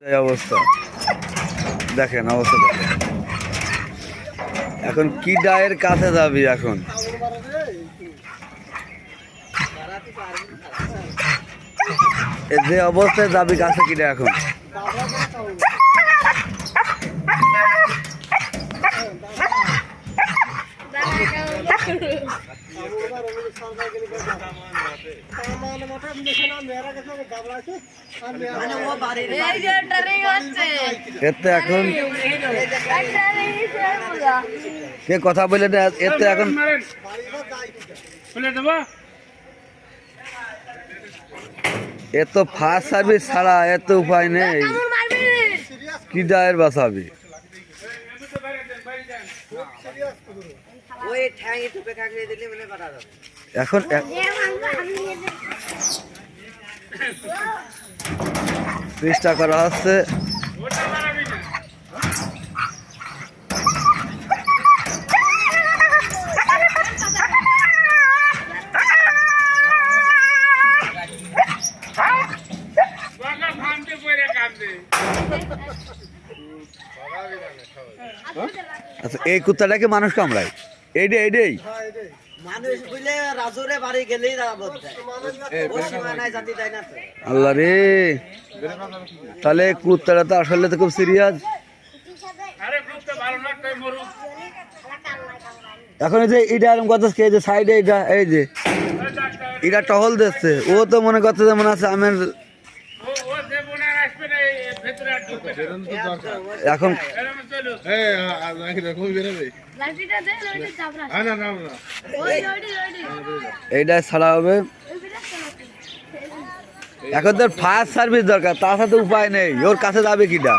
এই অবস্থা দেখেন, অবস্থা দেখেন। এখন কি ডায়ের কাছে যাবি? এখন যে অবস্থায় যাবি কাছে কিনা এখন এতে এখন কে কথা বলে এতে এখন এত ফার্স্ট সার্ভিস ছাড়া এত উপায় নেই। কি ডায়ের বাঁচাবি? এখন চেষ্টা করা হচ্ছে। আচ্ছা, এই কুত্তাটাকে মানুষ কামড়ায়? এইটাই আল্লাহ রে, তাহলে কুত্তাটা তো আসলে তো খুব সিরিয়াস। এখন এই যে এটা এরকম কথা, এই যে সাইডে এটা, এই যে এটা টহল দিচ্ছে, ও তো মনে করছে যে মনে আছে আমার এখন এইটা ছাড়া হবে। এখন তোর ফায়ার সার্ভিস দরকার, তার সাথে উপায় নেই, ওর কাছে যাবে কিটা?